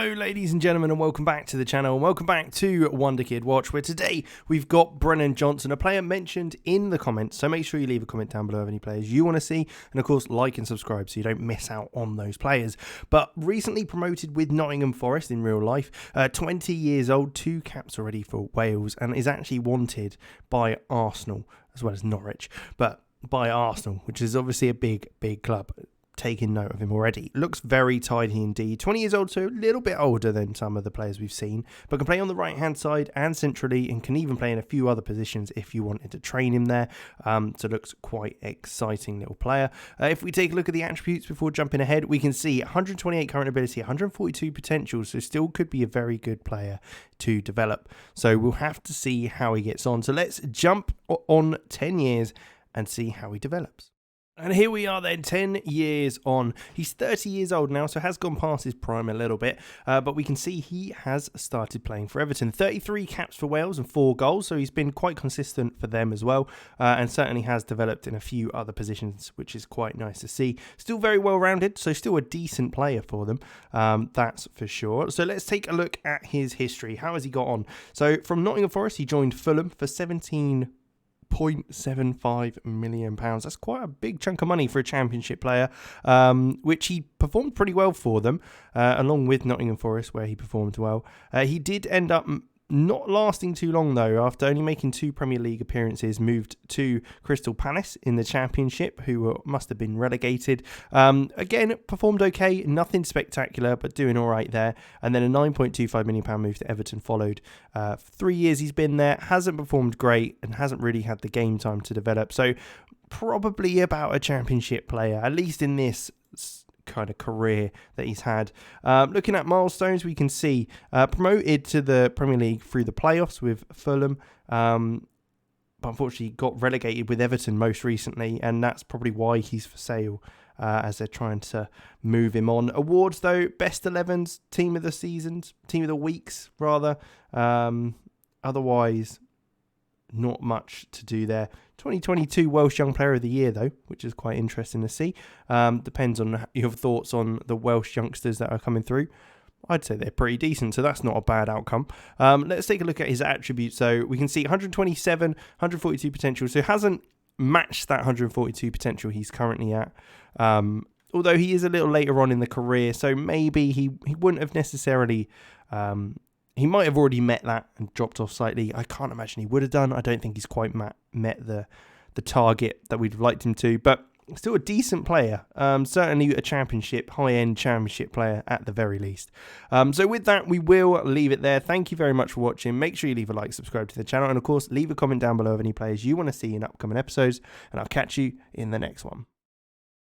Hello ladies and gentlemen, and welcome back to the channel, and welcome back to Wonderkid Watch, where today we've got Brennan Johnson, a player mentioned in the comments, so make sure you leave a comment down below of any players you want to see, and of course like and subscribe so you don't miss out on those players. But recently promoted with Nottingham Forest in real life, 20 years old, 2 caps already for Wales, and is actually wanted by Arsenal as well as Norwich, but by Arsenal, which is obviously a big club. Taking note of him already. Looks very tidy indeed. 20 years old, so a little bit older than some of the players we've seen, but can play on the right hand side and centrally, and can even play in a few other positions if you wanted to train him there. So looks quite exciting little player. If we take a look at the attributes before jumping ahead, we can see 128 current ability, 142 potential, so still could be a very good player to develop. So we'll have to see how he gets on. So let's jump on 10 years and see how he develops. And here we are then, 10 years on. He's 30 years old now, so has gone past his prime a little bit. But we can see he has started playing for Everton. 33 caps for Wales and 4 goals, so he's been quite consistent for them as well. And certainly has developed in a few other positions, which is quite nice to see. Still very well-rounded, so still a decent player for them. That's for sure. So let's take a look at his history. How has he got on? So from Nottingham Forest, he joined Fulham for £17.75 million. That's quite a big chunk of money for a championship player, which he performed pretty well for them, along with Nottingham Forest, where he performed well. He did end up not lasting too long though, after only making 2 Premier League appearances, moved to Crystal Palace in the Championship, who must have been relegated. Again, performed okay, nothing spectacular, but doing all right there. And then a £9.25 million move to Everton followed. For 3 years he's been there, hasn't performed great, and hasn't really had the game time to develop. So probably about a Championship player, at least in this kind of career that he's had. Looking at milestones, we can see promoted to the Premier League through the playoffs with Fulham, but unfortunately got relegated with Everton most recently, and that's probably why he's for sale, as they're trying to move him on. Awards though, best 11s, team of the seasons, team of the weeks rather. Otherwise not much to do there. 2022 Welsh Young Player of the Year though, which is quite interesting to see. Depends on your thoughts on the Welsh youngsters that are coming through. I'd say they're pretty decent, so that's not a bad outcome. Let's take a look at his attributes. So we can see 127, 142 potential, so hasn't matched that 142 potential he's currently at. Although he is a little later on in the career, so maybe he wouldn't have necessarily... he might have already met that and dropped off slightly. I can't imagine he would have done. I don't think he's quite met the target that we'd have liked him to, but still a decent player. Certainly a championship, high-end championship player at the very least. So with that, we will leave it there. Thank you very much for watching. Make sure you leave a like, subscribe to the channel, and of course, leave a comment down below of any players you want to see in upcoming episodes, and I'll catch you in the next one.